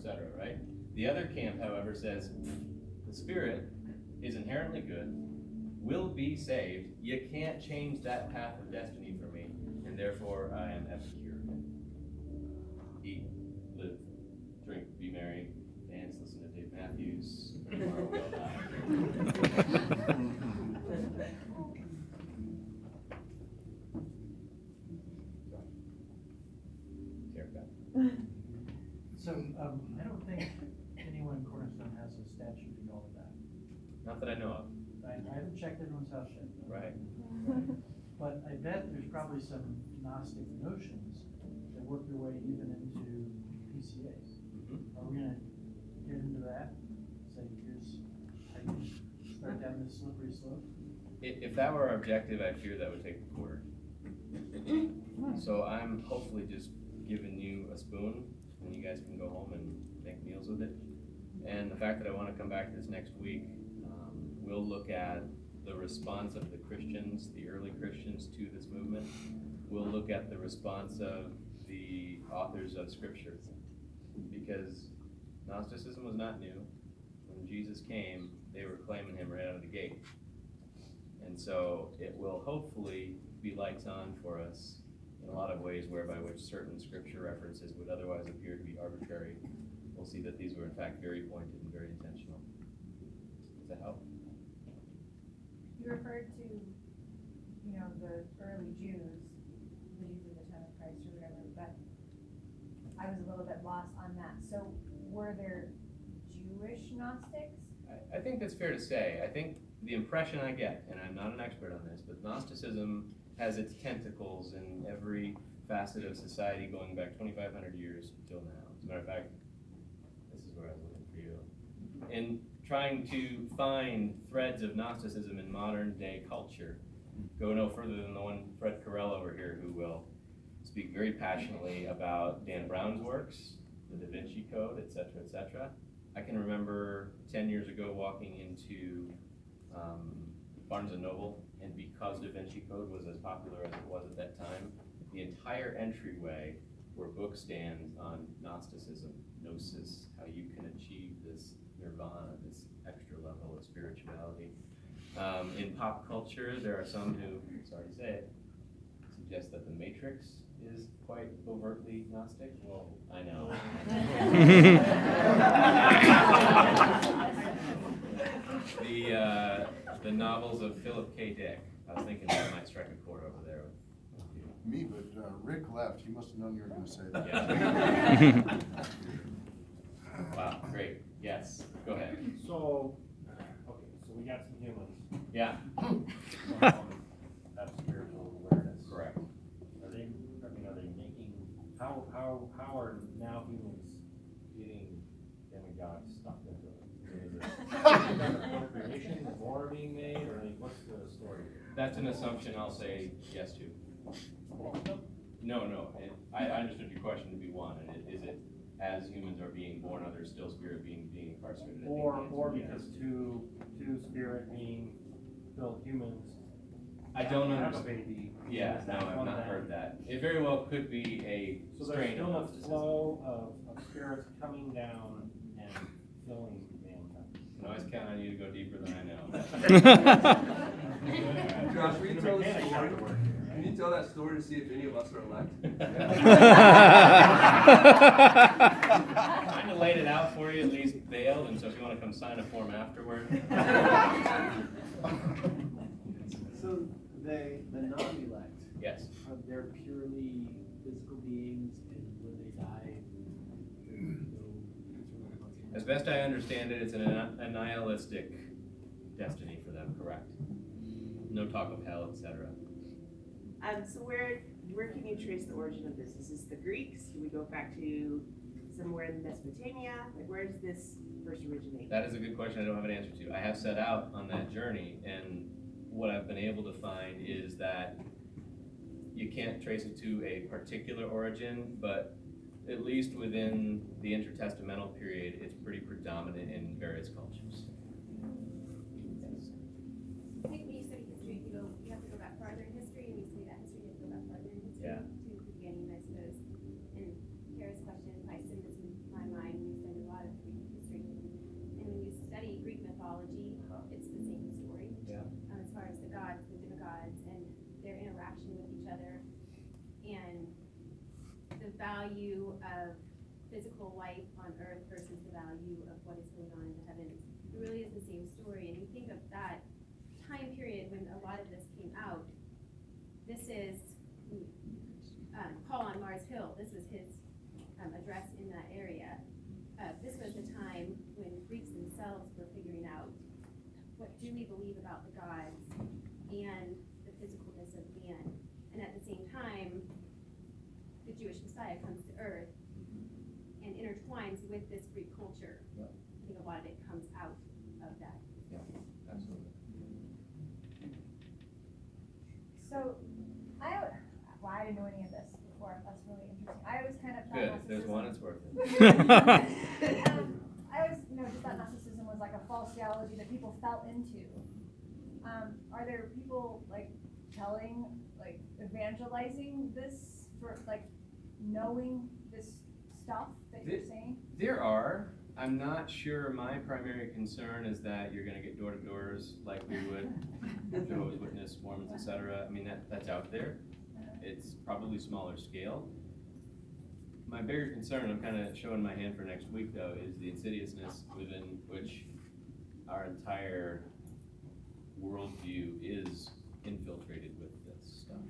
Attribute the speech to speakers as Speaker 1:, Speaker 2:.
Speaker 1: etc., right? The other camp, however, says the Spirit is inherently good, will be saved. You can't change that path of destiny for me, and therefore I am epicure. Eat, live, drink, be merry, dance, listen to Dave Matthews. Tomorrow we'll die.
Speaker 2: So, I don't think anyone in Cornerstone has a statute in all of that.
Speaker 1: Not that I know of.
Speaker 2: I haven't checked anyone's house yet.
Speaker 1: Right.
Speaker 2: But I bet there's probably some Gnostic notions that work their way even into PCAs.
Speaker 1: Mm-hmm.
Speaker 2: Are we gonna get into that? Say, here's how you start down this slippery slope?
Speaker 1: If that were our objective, I fear that would take a quarter. So I'm hopefully just giving you a spoon, and you guys can go home and make meals with it. And the fact that I want to come back this next week, we'll look at the response of the Christians, the early Christians, to this movement. We'll look at the response of the authors of Scripture, because Gnosticism was not new. When Jesus came, they were claiming him right out of the gate. And so it will hopefully be lights on for us in a lot of ways, whereby which certain Scripture references would otherwise appear to be arbitrary. We'll see that these were in fact very pointed and very intentional. Does that help?
Speaker 3: You referred to, the early Jews, the Jews of the time of Christ or whatever, but I was a little bit lost on that. So were there Jewish Gnostics?
Speaker 1: I think that's fair to say. I think the impression I get, and I'm not an expert on this, but Gnosticism has its tentacles in every facet of society going back 2,500 years till now. As a matter of fact, this is where I was looking for you. In trying to find threads of Gnosticism in modern day culture, go no further than the one Fred Carell over here, who will speak very passionately about Dan Brown's works, the Da Vinci Code, etc., etc. I can remember 10 years ago walking into Barnes & Noble, and because Da Vinci Code was as popular as it was at that time, the entire entryway were book stands on Gnosticism, Gnosis, how you can achieve this nirvana, this extra level of spirituality. In pop culture, there are some who, sorry to say it, suggest that The Matrix is quite overtly Gnostic. Whoa, I know. The novels of Philip K. Dick. I was thinking that might strike a chord over there.
Speaker 4: Me, but Rick left. He must have known you were going to say that.
Speaker 1: Yeah. Wow, great. Yes, go ahead.
Speaker 5: So we got some humans.
Speaker 1: Yeah,
Speaker 5: Have spiritual awareness.
Speaker 1: correct.
Speaker 5: Are they making, how are now humans getting demigods stuck into it? Is it appropriation, more being made, or what's the story?
Speaker 1: That's an assumption I'll say yes to. No. I understood your question to be one, and is it as humans are being born, are there still spirit being incarcerated?
Speaker 5: Or because two spirit being filled humans
Speaker 1: I don't
Speaker 5: have a
Speaker 1: understand.
Speaker 5: baby.
Speaker 1: Yeah,
Speaker 5: Is
Speaker 1: no,
Speaker 5: that
Speaker 1: I've
Speaker 5: one
Speaker 1: not
Speaker 5: that-
Speaker 1: heard that. It very well could be a
Speaker 5: So there's
Speaker 1: strain of
Speaker 5: still a
Speaker 1: Gnosticism.
Speaker 5: flow of spirits coming down and filling mankind.
Speaker 1: I can always count on you to go deeper than I know.
Speaker 6: Josh, will you tell the story? Can you tell that story to see if any of us are elect?
Speaker 1: Kind of laid it out for you, at least veiled, and so if you want to come sign a form afterward.
Speaker 7: So the non-elect,
Speaker 1: Yes.
Speaker 7: they're purely physical beings, and when they die, there's no consequences.
Speaker 1: As best I understand it, it's a nihilistic destiny for them, correct? No talk of hell, etc.
Speaker 8: So where can you trace the origin of this? Is this the Greeks? Do we go back to somewhere in Mesopotamia? Like, where does this first originate?
Speaker 1: That is a good question I don't have an answer to. I have set out on that journey, and what I've been able to find is that you can't trace it to a particular origin, but at least within the intertestamental period, it's pretty predominant in various cultures.
Speaker 9: I think when you study history, you have to go back farther in history, and you study that history, you have to go back farther in history
Speaker 1: Yeah.
Speaker 9: to the beginning, I suppose. And Kara's question, I send this in my mind, you send value of physical life on earth versus the value of what is going on in the heavens. It really is the same story, and you think of that time period when a lot of this came out. This is Paul on Mars Hill. This was his address in that area. This was the time when Greeks themselves were figuring out what do we believe about the gods and the physicalness of man. And at the same time, the Jewish Messiah comes to earth and intertwines with this Greek culture.
Speaker 1: Yeah.
Speaker 9: I think a lot of it comes out of that.
Speaker 1: Absolutely.
Speaker 3: So, I didn't know any of this before, that's really interesting. I always kind of thought
Speaker 1: Good, if there's one, it's worth it.
Speaker 3: I always, just thought Gnosticism was like a false theology that people fell into. Are there people telling, evangelizing this for knowing this stuff that you're saying?
Speaker 1: There are. I'm not sure. My primary concern is that you're gonna get door-to-doors like we would, Jehovah's Witness, Mormons, etc. I mean, that's out there. It's probably smaller scale. My bigger concern, I'm kind of showing my hand for next week though, is the insidiousness within which our entire worldview is infiltrated with this stuff.